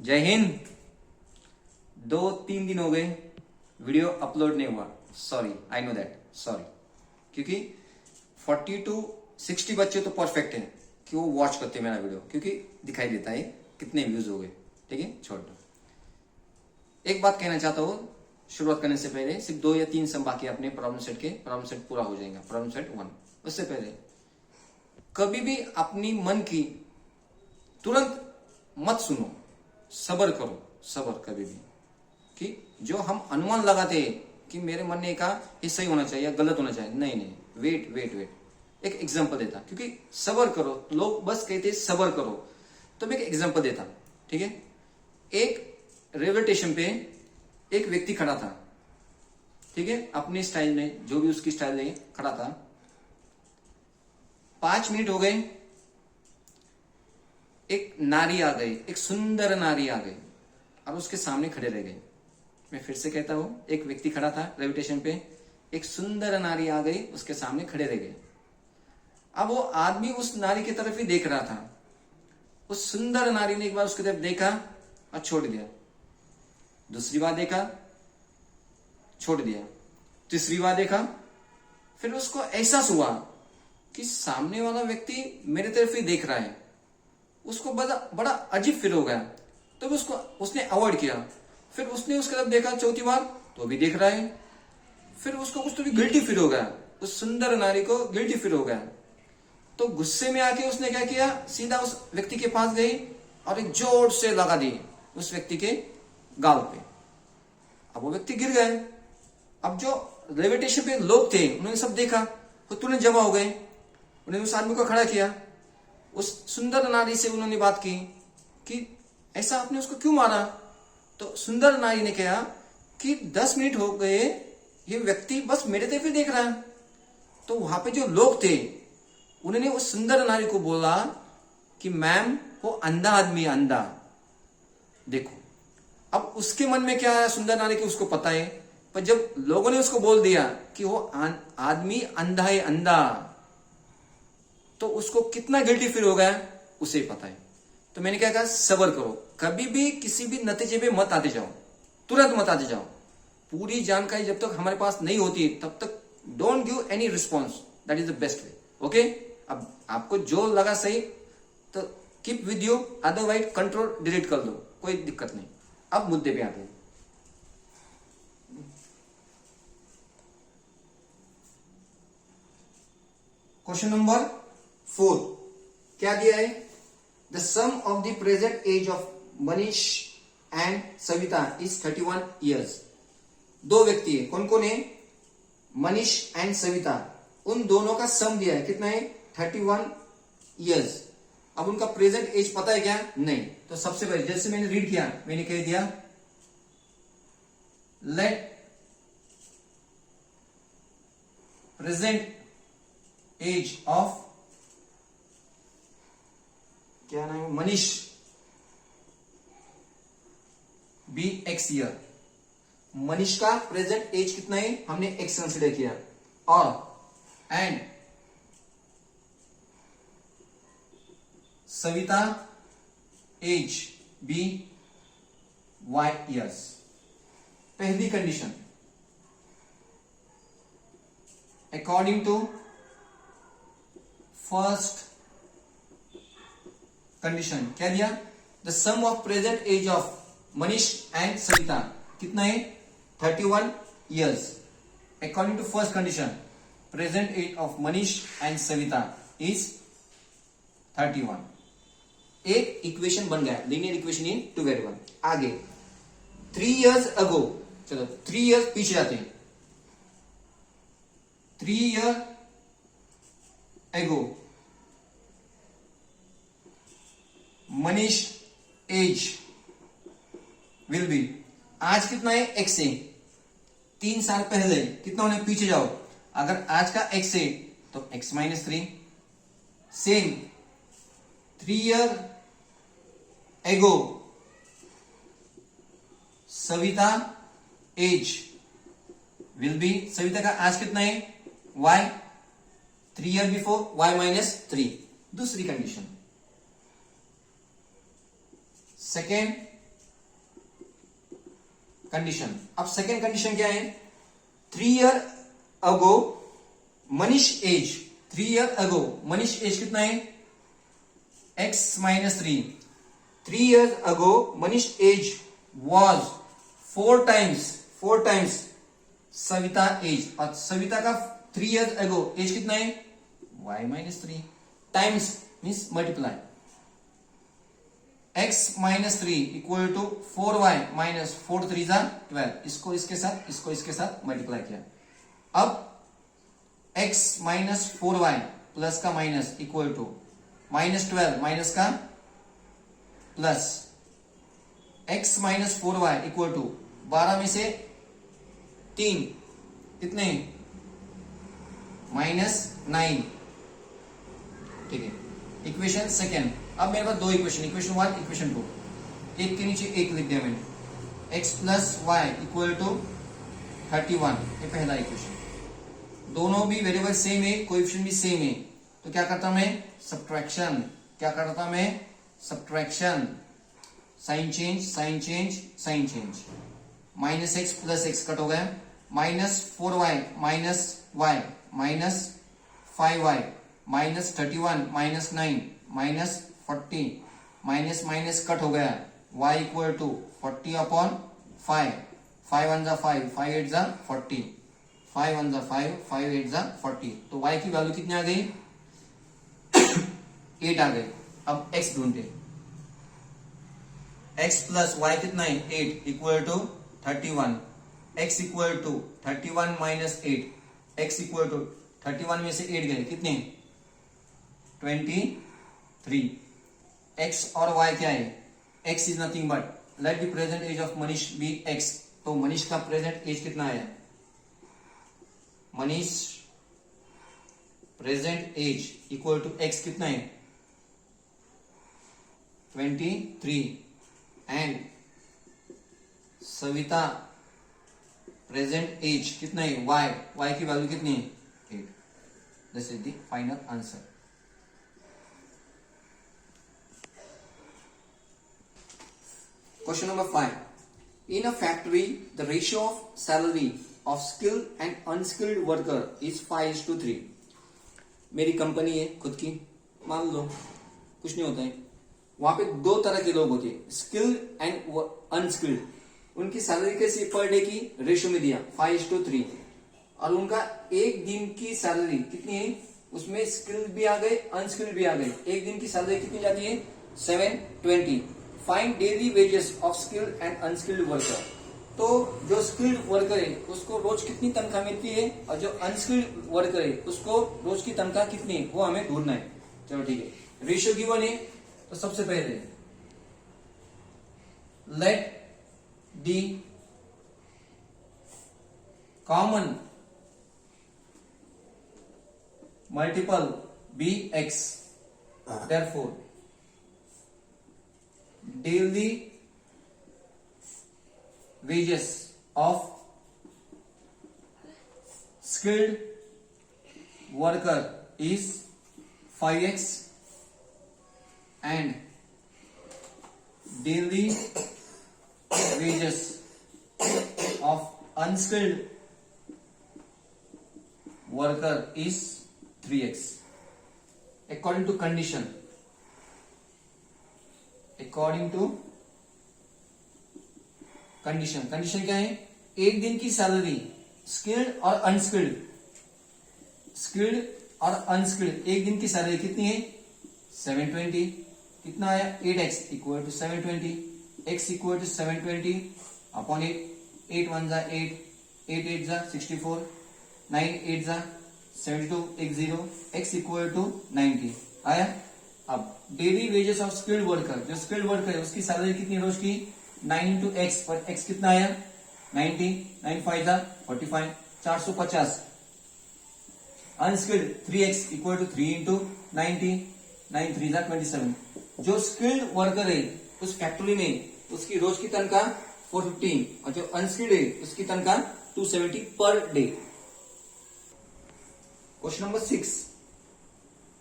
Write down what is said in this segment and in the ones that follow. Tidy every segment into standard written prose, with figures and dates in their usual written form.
जय हिंद। 2-3 दिन हो गए वीडियो अपलोड नहीं हुआ। Sorry, I know that, sorry. क्योंकि 40 to 60 बच्चे तो परफेक्ट हैं कि वो वॉच करते हैं मेरा वीडियो, क्योंकि दिखाई देता है कितने व्यूज हो गए। ठीक है, छोड़ दो। एक बात कहना चाहता हूँ शुरुआत करने से पहले, सिर्फ 2 या 3 सम बाकी अपने प्रॉब्लम सेट के, प्रॉब्लम सेट पूरा हो जाएगा, प्रॉब्लम सेट 1। उससे पहले कभी भी अपनी मन की तुरंत मत सुनो, सबर करो, सबर कभी भी। कि जो हम अनुमान लगाते हैं कि मेरे मन ने कहा ये सही होना चाहिए या गलत होना चाहिए, नहीं नहीं, वेट वेट वेट। एक एग्जांपल देता, क्योंकि सबर करो, लोग बस कहते हैं सबर करो, तो मैं एक एग्जांपल देता। ठीक है, एक रेलवे स्टेशन पे एक व्यक्ति खड़ा था। ठीक है, अपनी स्टाइल में, जो भी उसकी स्टाइल है, खड़ा था। 5 मिनट हो गए, एक नारी आ गई, एक सुंदर नारी आ गई और उसके सामने खड़े रह गए। मैं फिर से कहता हूं, एक व्यक्ति खड़ा था रेलवे स्टेशन पे, एक सुंदर नारी आ गई, उसके सामने खड़े रह गए। अब वो आदमी उस नारी की तरफ ही देख रहा था। उस सुंदर नारी ने एक बार उसकी तरफ देखा और छोड़ दिया, दूसरी बार देखा, छोड़ दिया, तीसरी बार देखा। फिर उसको एहसास हुआ कि सामने वाला व्यक्ति मेरे तरफ ही देख रहा है। उसको बड़ा अजीब फील हो गया, तो उसने अवॉइड किया। फिर उसने उसकी तरफ देखा चौथी बार, तो अभी देख रहा है। फिर उसको कुछ तो भी गिल्टी फील हो गया, उस सुंदर नारी को गिल्टी फील हो गया। तो गुस्से में आके उसने क्या किया, सीधा उस व्यक्ति के पास गई और एक जोर से लगा दी उस व्यक्ति के गाल पे। अब वो व्यक्ति गिर गए। अब जो रेलवे स्टेशन पे लोग थे, उन्होंने सब देखा, तो तुरंत जमा हो गए। उन्होंने उस आदमी को खड़ा किया, उस सुंदर नारी से उन्होंने बात की कि ऐसा आपने उसको क्यों मारा। तो सुंदर नारी ने कहा कि 10 मिनट हो गए, ये व्यक्ति बस मेरे तरफ ही देख रहा है। तो वहां पे जो लोग थे, उन्होंने उस सुंदर नारी को बोला कि मैम, वो अंधा आदमी है, अंधा। देखो, अब उसके मन में क्या आया, सुंदर नारी की उसको पता है, पर जब लोगों ने उसको बोल दिया कि वो आदमी अंधा है, अंधा, तो उसको कितना गिल्टी फील हो गया उसे ही पता है। तो मैंने क्या कहा, सबर करो, कभी भी किसी भी नतीजे पे मत आते जाओ, तुरंत मत आते जाओ। पूरी जानकारी जब तक हमारे पास नहीं होती तब तक don't give any response, that is the best way. Okay, अब आपको जो लगा सही तो keep with you, otherwise control delete कर दो, कोई दिक्कत नहीं। अब मुद्दे पे आते हैं। क्वेश्चन नंबर 4 क्या दिया है, the sum of the present age of Manish and Savita is 31 years. 2 व्यक्ति है, कौन कौन है, मनीष एंड सविता, उन दोनों का सम दिया है, कितना है, 31 ईयर्स। अब उनका प्रेजेंट एज पता है क्या, नहीं। तो सबसे पहले जैसे मैंने रीड किया, मैंने कह दिया लेट प्रेजेंट एज ऑफ, क्या नाम है, Manish be x year. Manish का प्रेजेंट एज कितना है, हमने एक्स कंसिडर किया, और and Savita age be y years. पहली condition, according to first condition, क्या दिया, the sum of present age of Manish and Savita कितना है, 31 years. According to first condition, present age of Manish and Savita is 31। एक इक्वेशन बन गया, लीनियर इक्वेशन इन 2 वेरिएबल। आगे 3 years ago, चलो 3 ईयर्स पीछे जाते हैं। 3 year ago Manish age will be, आज कितना है, एक्स है। 3 साल पहले कितना होने, पीछे जाओ, अगर आज का एक्स है तो x minus 3। Same 3 year ago Savita age will be, Savita का आज कितना है, y. 3 year before, y minus 3। दूसरी कंडीशन, सेकेंड कंडीशन। अब सेकेंड कंडीशन क्या है, 3 year ago Manish age, 3 year ago Manish age कितना है, x minus 3। 3 years ago Manish age was 4 times Savita age, और सविता का 3 years ago एज कितना है, y minus 3 times means multiply, x minus 3 equal to 4y minus 4 3 जा 12, इसको इसके साथ मल्टीप्लाई किया। अब x माइनस 4y प्लस का minus equal to minus 12 minus का plus x minus 4y equal to 12 में से 3 कितने, माइनस 9। ठीक है, इक्वेशन सेकेंड। अब मेरे पास दो इक्वेशन, इक्वेशन 1 इक्वेशन 2, एक के नीचे एक लिख दिया मैंने, x plus y equal to 31, ये पहला इक्वेशन। दोनों भी वेरिएबल सेम है, कोएफिशिएंट भी सेम है, तो क्या करता मैं, सब्ट्रैक्शन। क्या करता मैं, subtraction, sign change sign change sign change, minus x plus x cut हो गया, minus 4y minus y minus 5y minus 31 minus 9 minus 40, minus minus cut हो गया, y इक्वल टू 40 अपॉन 5, 5 1 जा 5, 5 8 जा 40, 5 1 जा 5, 5 8 जा 40, तो y की वैल्यू कितनी आ गई 8 आ गई। अब x ढूंढते, x प्लस वाई कितना है 8 equal to 31, x equal to 31 minus 8, x equal to 31 में से 8 गए कितने 23, x और y क्या है, x is nothing but let the present age of Manish be x, तो मनीष का प्रेजेंट एज कितना है, Manish present age equal to x कितना है 23, एंड सविता प्रेजेंट एज कितना है y, y की वैल्यू कितनी है 8। This is the final answer. Question number 5, in a factory the ratio of salary of skilled and unskilled worker is 5:3। मेरी company है खुद की, मान लो कुछ नहीं होता है, वहां पे दो तरह के लोग होते हैं, स्किल्ड एंड अनस्किल्ड। उनकी सैलरी कैसी पर डे की रेशियो में दिया 5:3, और उनका एक दिन की सैलरी कितनी है, उसमें स्किल्ड भी आ गए अनस्किल्ड भी आ गए। एक दिन की सैलरी कितनी जाती है 720। Find daily wages of skilled and unskilled worker. तो जो स्किल्ड वर्कर है उसको रोज कितनी तनख्वाह मिलती है, और जो अनस्किल्ड वर्कर है उसको रोज की तनख्वाह कितनी है, वो हमें ढूंढना है। चलो ठीक है, रेशियो गिवन है, तो सबसे पहले let the common multiple be x, therefore daily wages of skilled worker is 5x and daily wages of unskilled worker is 3x according to condition, according to condition. Condition क्या है, एक दिन की salary skilled और unskilled, skilled और unskilled एक दिन की सैलरी कितनी है 720, कितना आया 8x equal to 720, x equal to 720 upon 8, 8 1 जा 8, 8 8 जा 64, 9 8 जा 72, 10, x इक्वल टू 90 आया। अब daily wages of skilled worker, जो स्किल्ड वर्कर है उसकी सैलरी कितनी रोज की 9 इंटू एक्स, पर x कितना आया 90, 9 5 जा 45, 450। Unskilled 3x equal to 3 into 90, 9 3 जा 27। जो स्किल्ड वर्कर है उस फैक्ट्री में उसकी रोज की तनख्वाह 415, और जो अनस्किल्ड है उसकी तनख्वाह 270 per day. Question number 6,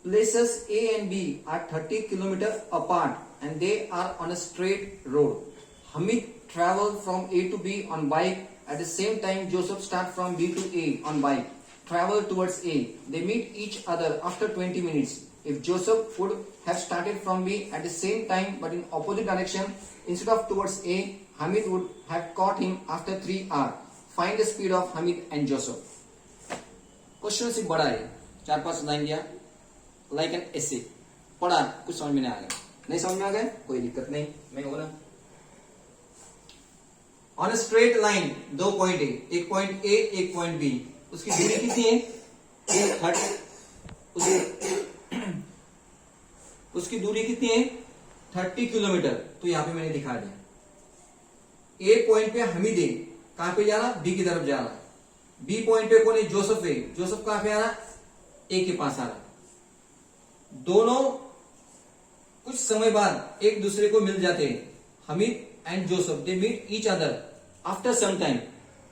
places A and B are 30 kilometers apart and they are on a straight road. Hamid traveled from A to B on bike. At the same time, Joseph start from B to A on bike. Travel towards A. They meet each other after 20 minutes. If Joseph would have started from B at the same time but in opposite direction instead of towards A, Hamid would have caught him after 3 hours. Find the speed of Hamid and Joseph. Question से बड़ा है, 4-5 line दिया, like an essay पढ़ा, कुछ समझ में नहीं आ गया, नहीं समझ में आ गया कोई दिक्कत नहीं, मैं हूं ना। On a straight line 2 point है, एक पॉइंट ए एक पॉइंट बी, उसकी दूरी कितनी है? उसकी दूरी कितनी है? 30 किलोमीटर। तो यहां पे मैंने दिखा दिया। ए पॉइंट पे हमीद है, कहां पे जा रहा? बी की तरफ जा रहा। बी पॉइंट पे कौन है? जोसेफ है। जोसेफ कहां पे आ रहा? ए के पास आ रहा। दोनों कुछ समय बाद एक दूसरे को मिल जाते हैं। Hamid and Joseph they meet each other after some time.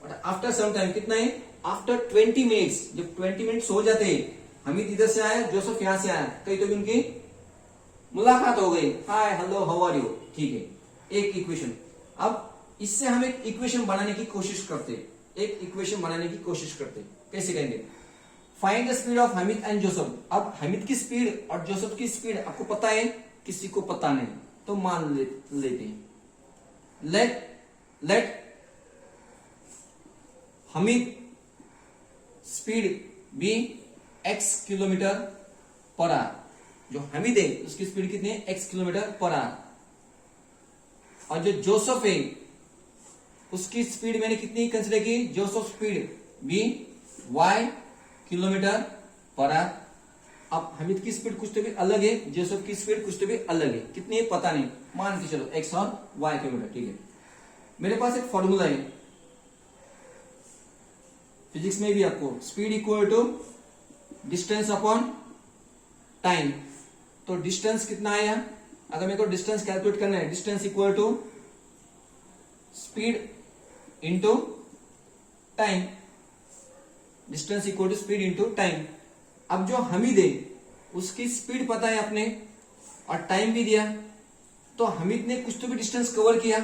और आफ्टर सम टाइम कितना है? After 20 minutes. जब 20 मिनट्स हो जाते हैं, हमीद इधर से आया, जोसेफ यहां से आया, कहीं तो भी उनकी मुलाकात हो गई। Hi hello how are you, ठीक है, एक इक्वेशन। अब इससे हम एक इक्वेशन बनाने की कोशिश करते, एक इक्वेशन बनाने की कोशिश करते। कैसे करेंगे? Find the speed of Hamid and Joseph. अब हमीद की स्पीड और जोसेफ की स्पीड आपको पता है, किसी को पता नहीं, तो मान लेते हैं। Let Hamid speed be x kilometre per hour. जो हमीद है उसकी स्पीड कितनी है? x kilometre per hour. और जो जोसेफ है उसकी स्पीड मैंने कितनी कंसीडर की? Joseph speed be y kilometre per hour. अब हमीद की स्पीड कुछ तो भी अलग है, जोसेफ की स्पीड कुछ तो भी अलग है, कितनी है पता नहीं, मान के चलो x और y किलोमीटर, ठीक है। मेरे पास एक फॉर्मूला है फिजिक्स में भी, आपको speed equal to distance upon time. तो डिस्टेंस कितना आया? अगर मेरे को डिस्टेंस कैलकुलेट करना है, distance equal to speed into time. Distance equal to speed into time. अब जो हमीद है उसकी स्पीड पता है आपने और टाइम भी दिया, तो हमीद ने कुछ तो भी डिस्टेंस कवर किया,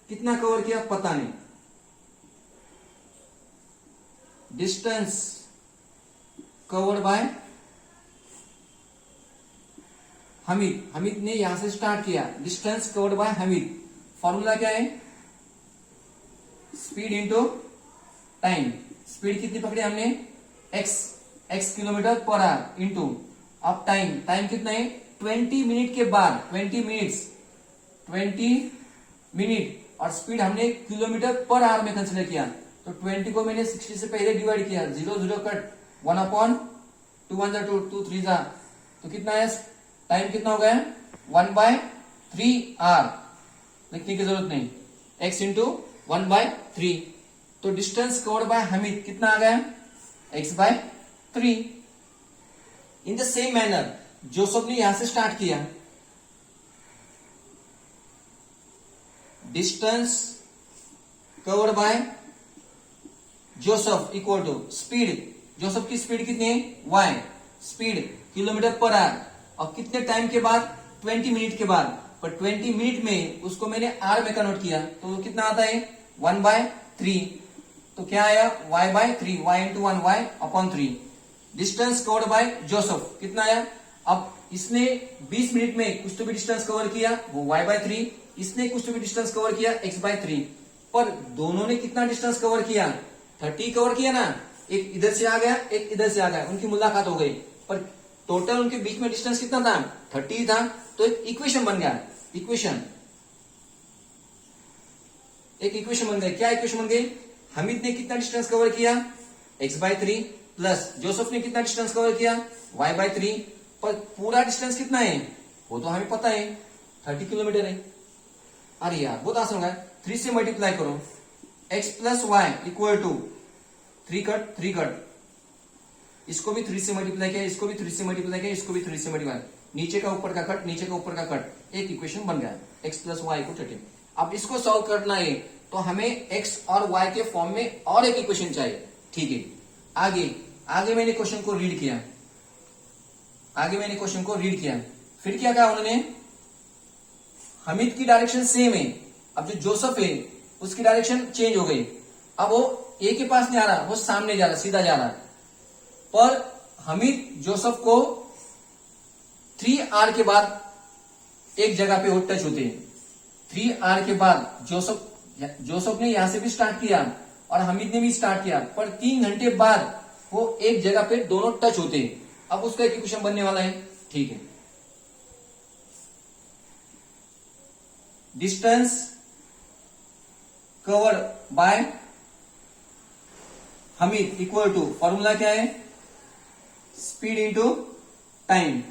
कितना कवर किया पता नहीं। Distance covered bye Hamid. Hamid ने यहां से स्टार्ट किया, distance covered bye Hamid. Formula क्या है? Speed into time. स्पीड कितनी पकड़ी हमने? x kilometre per our into अब टाइम कितना है? 20 मिनट के बाद, 20 मिनट और स्पीड हमने किलोमीटर पर आवर में कंसीडर किया, तो 20 को मैंने 60 से पहले डिवाइड किया, 0 कट, 1/2, 1 जा 2, 2 3 जा, तो कितना है? टाइम कितना हो गया? 1/3 आवर। लिखने की जरूरत नहीं, x इंटू 1/3। तो डिस्टेंस कवर्ड बाय हमीद कितना आ गया? x/3। In the same manner Joseph ने यहां से स्टार्ट किया, distance covered by Joseph equal to speed. Joseph की स्पीड कितनी है? y। Speed kilometre per hour, और कितने टाइम के बाद? 20 मिनट के बाद। पर 20 मिनट में उसको मैंने आर में कन्वर्ट किया, तो कितना आता है? 1/3। तो क्या आया? y/3, y into 1, y upon 3। Distance covered by Joseph कितना आया? अब इसने 20 मिनट में कुछ तो भी डिस्टेंस कवर किया, वो y/3, इसने कुछ तो भी डिस्टेंस कवर किया, x/3। पर दोनों ने कितना डिस्टेंस कवर किया? 30 कवर किया ना। एक इधर से आ गया, एक इधर से आ गया, उनकी मुलाकात हो गई, पर टोटल उनके बीच में डिस्टेंस कितना था? 30 था। तो एक इक्वेशन बन गया, एक इक्वेशन बन गई। क्या इक्वेशन बन गई? हमीद ने कितना डिस्टेंस कवर किया? x/3 प्लस जोसेफ ने कितना डिस्टेंस कवर किया? y/3। पर पूरा डिस्टेंस कितना है वो तो हमें पता है, 30 किलोमीटर है। अरे यार बहुत आसान होगा, 3 से मल्टीप्लाई करो, x plus y equal to 3 cut, इसको भी 3 से मल्टीप्लाई किया, इसको भी 3 से मल्टीप्लाई किया, इसको भी 3 से मल्टीप्लाई, नीचे का ऊपर का कट, नीचे का ऊपर का कट, एक इक्वेशन बन गया x प्लस वाई इक्वल 30। अब इसको सॉल्व करना है तो हमें x और y के फॉर्म में और एक इक्वेशन चाहिए, ठीक है। आगे मैंने क्वेश्चन को रीड किया, फिर क्या कहा उन्होंने? हमीद की डायरेक्शन सेम है, अब जो जोसेफ है उसकी डायरेक्शन चेंज हो गई, अब वो ए के पास नहीं आ रहा, वो सामने जा रहा, सीधा जा रहा। पर हमीद जोसेफ को 3R के बाद एक जगह पे वो टच होते हैं। 3R के बाद जोसेफ ने यहां से भी स्टार्ट किया और हमीद ने भी स्टार्ट किया, पर 3 घंटे बाद वो एक जगह पे दोनों टच होते हैं। अब उसका एक क्वेश्चन बनने वाला है, ठीक है। डिस्टेंस कवर बाय हमीद इक्वल टू, फॉर्मूला क्या है, स्पीड इंटू टाइम।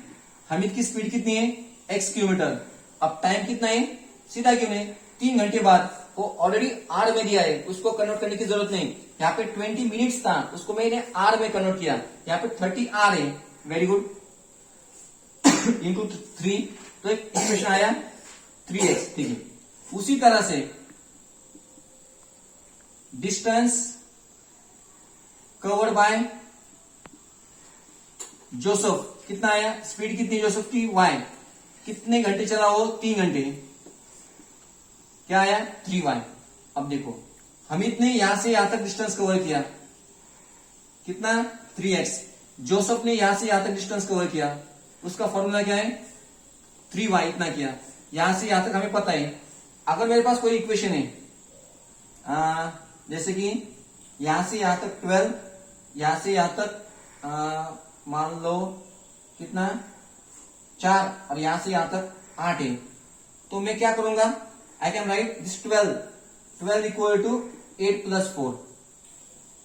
हमीद की स्पीड कितनी है, x किलोमीटर। अब टाइम कितना है, सीधा क्यों नहीं, 3 घंटे बाद। वो ऑलरेडी आर में दिया है, उसको कन्वर्ट करने की जरूरत नहीं। यहाँ पे 20 मिनट्स था, उसको मैंने आर में कन्वर्ट किया। यहाँ पे 30R है, वेरी गुड, इंटू 3, तो एक इक्वेशन आया 3x, ठीक है। उसी तरह से डिस्टेंस कवर्ड बाय जोसेफ कितना आया, स्पीड कितनी जोसेफ की, y, कितने घंटे चला वो, 3 घंटे, क्या आया 3y। अब देखो हमीद ने यहां से यहां तक डिस्टेंस कवर किया, कितना 3x। जोसेफ ने यहां से यहां तक डिस्टेंस कवर किया, उसका फॉर्मूला क्या है 3y, इतना किया। यहां से यहां तक हमें पता है। अगर मेरे पास कोई इक्वेशन है, जैसे कि यहां से यहां तक 12, यहां से यहां तक मान लो कितना 4, और यहां से यहां तक 8 है, तो मैं क्या करूंगा, I can write this 12 equal to 8 plus 4।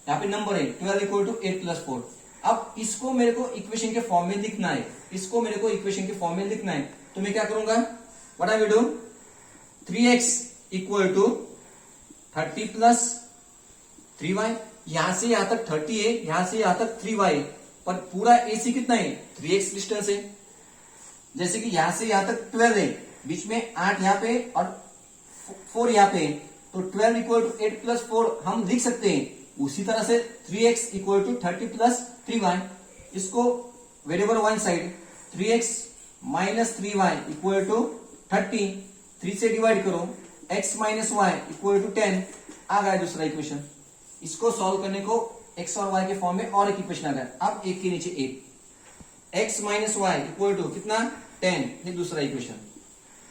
यहाँ पे नंबर है 12 इक्वल टू 8 प्लस 4। अब इसको मेरे को इक्वेशन के फॉर्म में लिखना है, इसको मेरे को इक्वेशन के फॉर्म में लिखना है, तो मैं क्या करूंगा, what I will do, 3x equal to 30 plus 3y। यहां से यहां तक 30 है, यहां से यहां तक 3y, पर पूरा AC कितना है 3x डिस्टेंस है। जैसे कि यहां से यहां तक 12 है, बीच में 8 यहाँ पे और 4 यहाँ पे, तो 12 इक्वल टू 8 प्लस 4 हम लिख सकते हैं। उसी तरह से 3x equal to 30 plus 3y, इसको variable one side, 3x minus 3y equal to 30, 3 से डिवाइड करो, x minus y equal to 10, आ गया दूसरा इक्वेशन। इसको सॉल्व करने को x और y के फॉर्म में और एक इक्वेशन आ गया। अब एक के नीचे एक, x minus y equal to कितना 10, ये दूसरा इक्वेशन।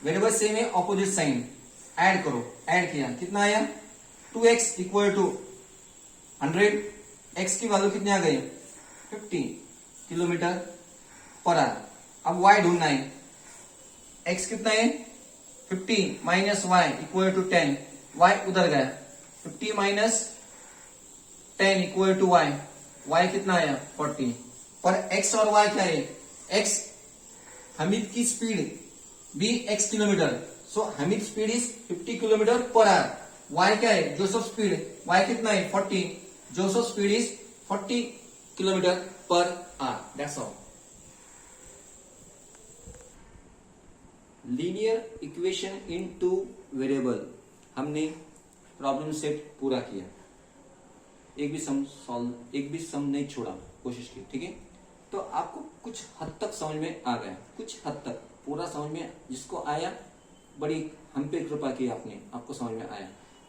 वेरिएबल सेम है, ऑपोजिट साइन, ऐड करो, ऐड किया, कितना आया 2x इक्वल टू 100, x की वैल्यू कितनी आ गई 50 किलोमीटर पर आवर। अब y ढूंढना है, x कितना है 50 minus y equal to 10, y उधर गया, 50 minus 10 equal to y, y कितना आया 40। पर x और y क्या है, x हमीद की स्पीड भी x kilometre, so Hamid speed is 50 kilometre per our. y क्या है जोसेफ स्पीड, y कितना है 40, Joseph speed is 40 kilometre per our, that's all. Linear equation in 2 variable, हमने प्रॉब्लम सेट पूरा किया, एक भी सम नहीं छोड़ा, कोशिश की, ठीक है। तो आपको कुछ हद तक समझ में आ गया, कुछ हद तक, पूरा समझ में जिसको आया बड़ी हम पे कृपा की आपने, आपको समझ में आया,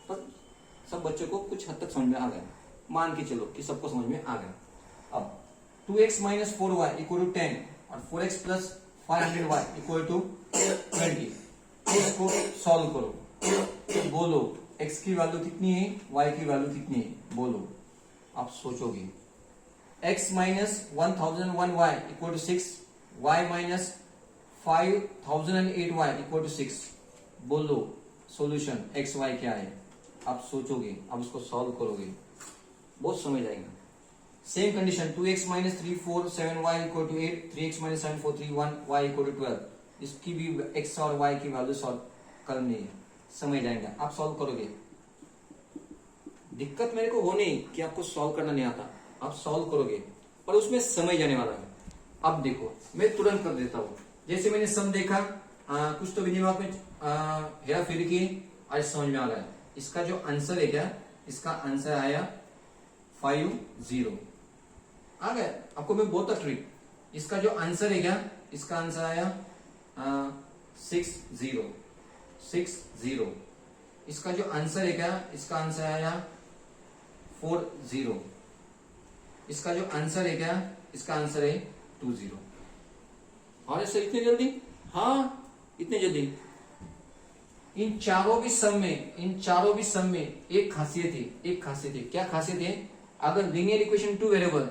पर सब बच्चों को कुछ हद तक समझ में आ गया, मान के चलो कि सबको समझ में आ गया। अब 2x minus 4y equal to 10 और 4x plus 500y equal to 20, इसको सॉल्व करो, तो बोलो x की वैल्यू कितनी है, y की वैल्यू कितनी है, बोलो, आप सोचोगे। x minus 1001y equal to 6, y minus 5008y equal to 6, बोलो सॉल्यूशन x y क्या है, आप सोचोगे, आप उसको सॉल्व करोगे, बहुत समझ आएगा। Same condition 2x minus 347y equal to 8, 3x minus 7431y equal to 12, इसकी भी x और y की वैल्यू सॉल्व करनी है, समझ आएगा, आप सॉल्व करोगे। दिक्कत मेरे को वो नहीं कि आपको सॉल्व करना नहीं आता, आप सॉल्व करोगे, पर उसमें समय जाने वाला है। अब देखो मैं तुरंत कर देता हूं, जैसे मैंने सम देखा, कुछ तो भी दिमाग में हेरा फेरी की, आज समझ में आ गया। इसका जो आंसर है क्या, इसका आंसर आया 50, आ गया आपको मैं बहुत ट्रिक। इसका जो आंसर है क्या, इसका आंसर आया 60, इसका जो आंसर है क्या, इसका आंसर आया 40। इसका जो आंसर है क्या, इसका आंसर है 20। और सर इतनी जल्दी, हाँ इतनी जल्दी। इन चारों भी सम में एक खासियत है। क्या खासियत है, अगर linear equation two variable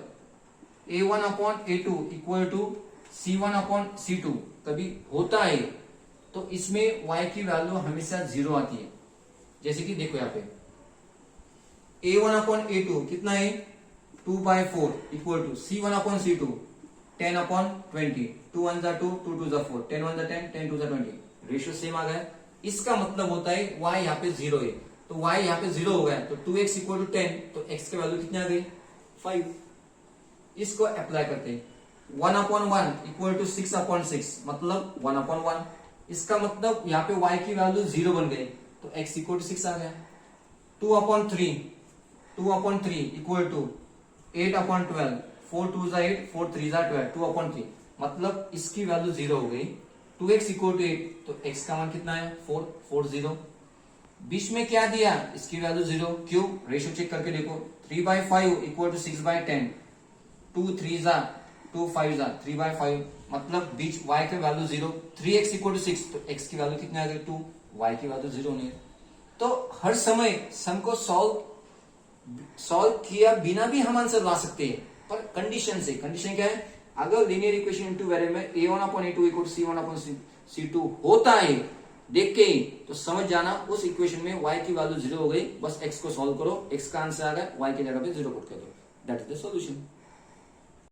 a1 upon a2 equal to c1 upon c2 कभी होता है तो इसमें y की वैल्यू हमेशा 0 आती है। जैसे कि देखो यहाँ पे a1 अपॉन a2 कितना है 2/4 equal to c1 upon c2 10 upon 20, 2 1 2 2 2 4, 10 1 10 10 2 20, ratio same आ गया। इसका मतलब होता है y यहाँ पे 0 है, तो y यहाँ पे 0 हो गया तो 2x इक्वल टू 10, तो x की वैल्यू कितनी आ गई 5। इसको अप्लाई करते हैं 1 अपॉन 1 इक्वल टू 6 अपॉन 6 मतलब 1 अपॉन 1। इसका मतलब यहाँ पे y की वैल्यू 0 बन गई तो x इक्वल टू 6 आ गया। 2 upon 3 equal to 8 upon 12, 4 2 8, 4 3 12, 2 upon 3 मतलब इसकी वैल्यू 0 हो गई। 2x इक्वल टू 8 तो x का मान कितना है 4 बीच में क्या दिया, इसकी वैल्यू 0। क्यों, रेशियो चेक करके देखो 3/5 इक्वल टू 6/10, 2 3 2 5 3/5 मतलब बीच y की वैल्यू 0। 3x इक्वल टू 6 तो x की वैल्यू कितनी आ गई 2, y की वैल्यू 0 नहीं है। तो हर समय सम को सॉल्व किया बिना भी हम आंसर ला सकते हैं, पर कंडीशन से। कंडीशन क्या है, अगर लीनियर इक्वेशन इनटू वेरिएबल में a1 upon a2 equal to c1 upon c2 होता है देख के ही तो समझ जाना उस इक्वेशन में y की वैल्यू 0 हो गई, बस x को सॉल्व करो, x का आंसर आ गया, y की जगह पे 0 पुट कर दो, दैट इज द सॉल्यूशन।